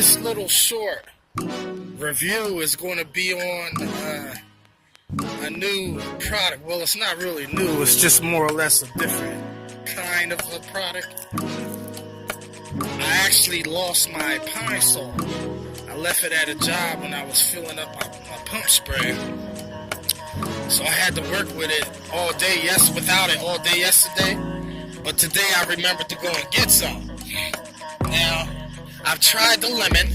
This little short review is going to be on a new product. Well, it's not really new. It's just more or less a different kind of a product. I actually lost my PineSol. I left it at a job when I was filling up my pump spray. So I had to work with it all day, without it all day yesterday. But today I remembered to go and get some. Now, I've tried the lemon,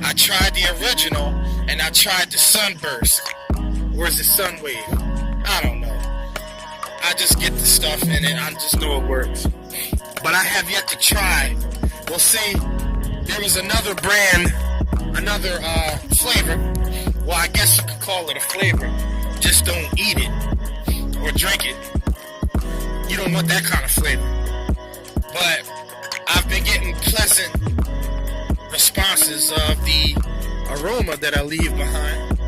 I tried the original, and I tried the sunburst. Where's the sun wave? I don't know. I just get the stuff in it, I just know it works. But I have yet to try. Well, see, there was another brand, another flavor. Well, I guess you could call it a flavor. Just don't eat it or drink it. You don't want that kind of flavor. But I've been getting pleasant responses of the aroma that I leave behind.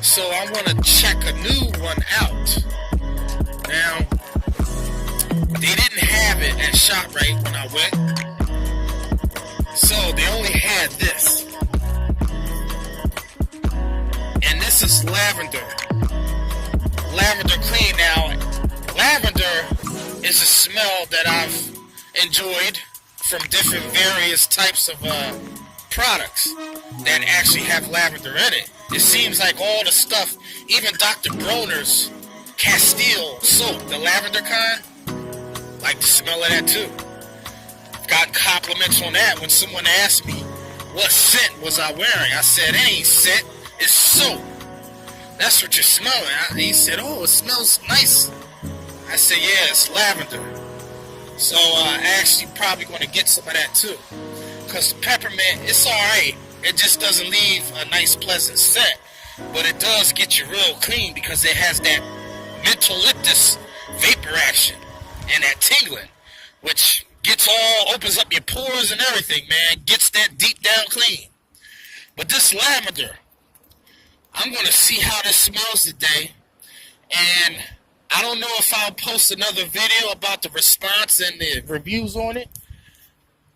So I want to check a new one out. Now, they didn't have it at ShopRite when I went. So they only had this. And this is lavender. Lavender clean. Now, lavender is a smell that I've enjoyed from different various types of products that actually have lavender in it. It seems like all the stuff, even Dr. Bronner's Castile soap, the lavender kind, like the smell of that too. I've gotten compliments on that when someone asked me what scent was I wearing. I said, it ain't scent, it's soap. That's what you're smelling. He said, oh, it smells nice. I said, yeah, it's lavender. So I actually probably going to get some of that too. Because the peppermint, it's alright. It just doesn't leave a nice pleasant scent. But it does get you real clean because it has that mentholyptus vapor action and that tingling, which opens up your pores and everything, man. Gets that deep down clean. But this lavender, I'm going to see how this smells today. And I don't know if I'll post another video about the response and the reviews on it.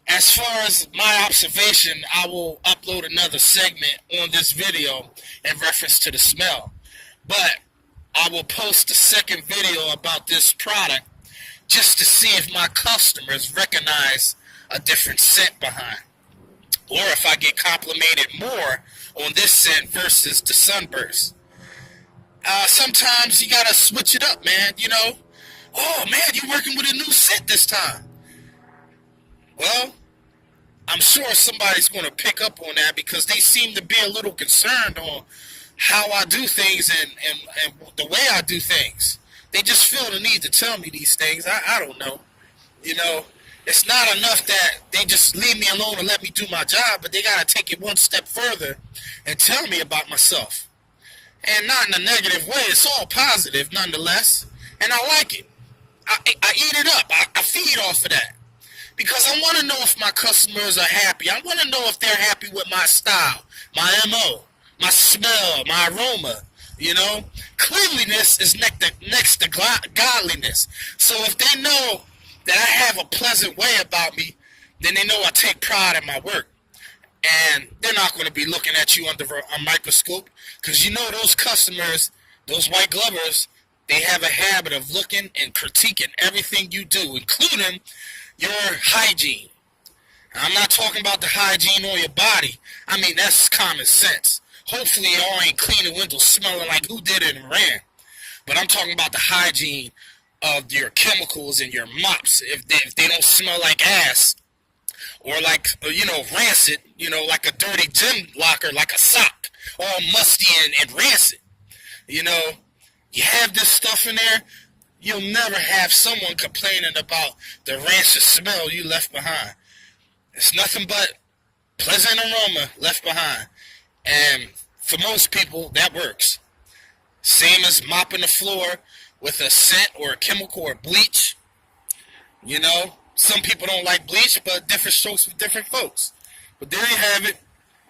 As far as my observation, I will upload another segment on this video in reference to the smell. But I will post a second video about this product just to see if my customers recognize a different scent behind. Or if I get complimented more on this scent versus the sunburst. Sometimes you gotta switch it up, man. You know, oh man, you're working with a new scent this time. Well, I'm sure somebody's gonna pick up on that because they seem to be a little concerned on how I do things and the way I do things. They just feel the need to tell me these things. I don't know. You know, it's not enough that they just leave me alone and let me do my job, but they gotta take it one step further and tell me about myself. And not in a negative way. It's all positive nonetheless. And I like it. I eat it up. I feed off of that. Because I want to know if my customers are happy. I want to know if they're happy with my style, my M.A.W, my smell, my aroma. You know? Cleanliness is next to godliness. So if they know that I have a pleasant way about me, then they know I take pride in my work. And they're not going to be looking at you under a microscope. Because you know those customers, those white glovers, they have a habit of looking and critiquing everything you do, including your hygiene. I'm not talking about the hygiene on your body. I mean, that's common sense. Hopefully y'all ain't cleaning windows smelling like who did it and ran. But I'm talking about the hygiene of your chemicals and your mops. If they don't smell like ass, or like, you know, rancid, you know, like a dirty gym locker, like a sock, all musty and rancid. You know, you have this stuff in there, you'll never have someone complaining about the rancid smell you left behind. It's nothing but pleasant aroma left behind. And for most people, that works. Same as mopping the floor with a scent or a chemical or bleach. You know, some people don't like bleach, but different strokes for different folks. But there you have it.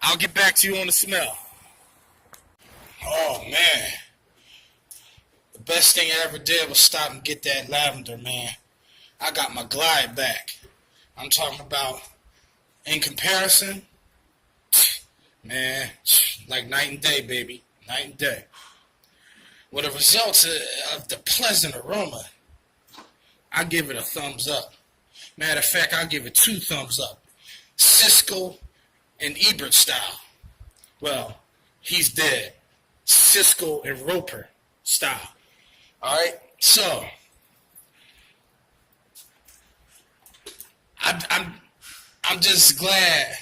I'll get back to you on the smell. Oh, man. The best thing I ever did was stop and get that lavender, man. I got my glide back. I'm talking about, in comparison, Man, like night and day, baby. Night and day. Well, the results of the pleasant aroma, I give it a thumbs up. Matter of fact, I'll give it 2 thumbs up. Cisco and Ebert style. Well, he's dead. Cisco and Roper style. Alright? So, I'm just glad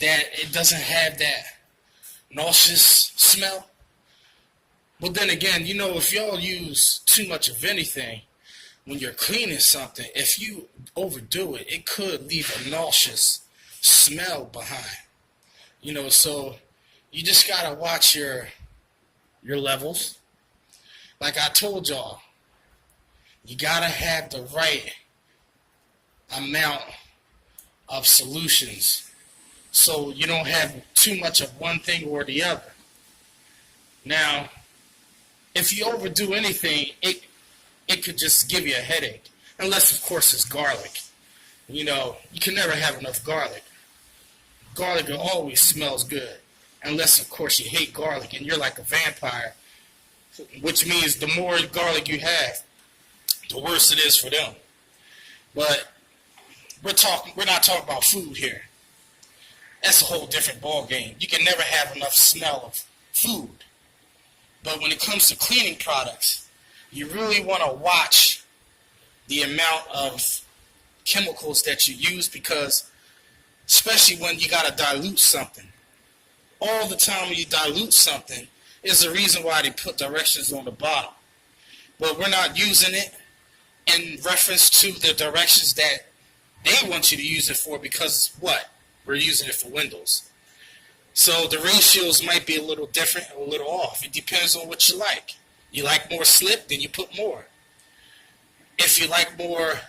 that it doesn't have that nauseous smell. But then again, you know, if y'all use too much of anything when you're cleaning something, if you overdo it, it could leave a nauseous smell behind. You know, so you just gotta watch your levels. Like I told y'all, you gotta have the right amount of solutions so you don't have too much of one thing or the other. Now, if you overdo anything, it could just give you a headache. Unless, of course, it's garlic. You know, you can never have enough garlic. Garlic always smells good. Unless, of course, you hate garlic and you're like a vampire. Which means the more garlic you have, the worse it is for them. But we're not talking about food here. That's a whole different ball game. You can never have enough smell of food. But when it comes to cleaning products, you really want to watch the amount of chemicals that you use, because especially when you got to dilute something. All the time when you dilute something is the reason why they put directions on the bottom. But we're not using it in reference to the directions that they want you to use it for, because what? We're using it for windows. So the ratios might be a little different, a little off. It depends on what you like. You like more slip, then you put more. If you like more,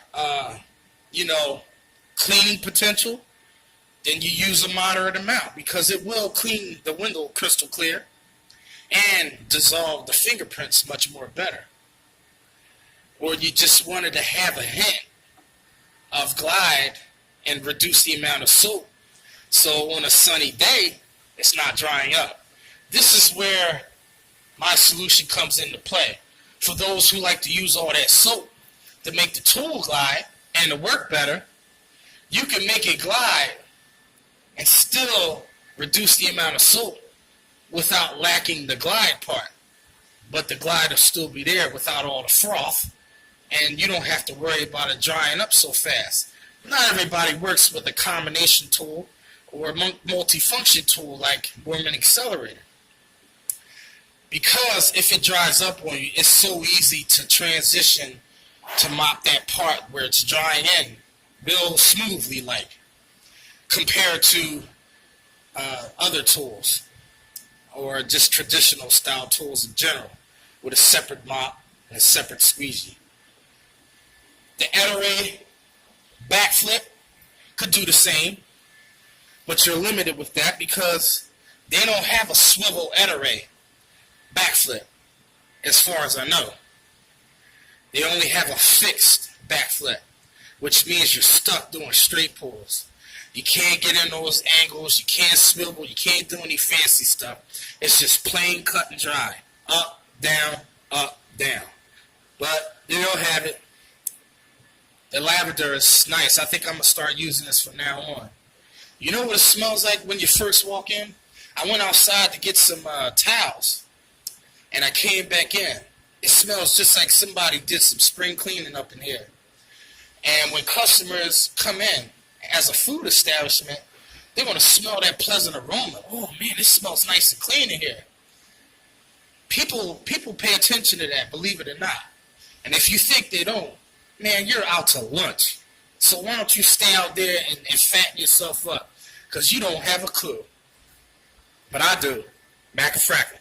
cleaning potential, then you use a moderate amount, because it will clean the window crystal clear and dissolve the fingerprints much more better. Or you just wanted to have a hint of glide and reduce the amount of soap, so on a sunny day, it's not drying up. This is where my solution comes into play. For those who like to use all that soap to make the tool glide and to work better, you can make it glide and still reduce the amount of soap without lacking the glide part. But the glide will still be there without all the froth, and you don't have to worry about it drying up so fast. Not everybody works with a combination tool or a multifunction tool like Borman Accelerator. Because if it dries up on you, it's so easy to transition to mop that part where it's drying in real smoothly, like, compared to other tools or just traditional style tools in general with a separate mop and a separate squeegee. The Etterray backflip could do the same, but you're limited with that because they don't have a swivel Etterray backflip, as far as I know. They only have a fixed backflip, which means you're stuck doing straight pulls. You can't get in those angles, you can't swivel, you can't do any fancy stuff. It's just plain cut and dry. Up, down, up, down. But they don't have it. The Lavender is nice. I think I'm going to start using this from now on. You know what it smells like when you first walk in? I went outside to get some towels, and I came back in. It smells just like somebody did some spring cleaning up in here. And when customers come in, as a food establishment, they're going to smell that pleasant aroma. Oh, man, it smells nice and clean in here. People pay attention to that, believe it or not. And if you think they don't, man, you're out to lunch. So why don't you stay out there and fatten yourself up? Because you don't have a clue. But I do. Mac and Frackle.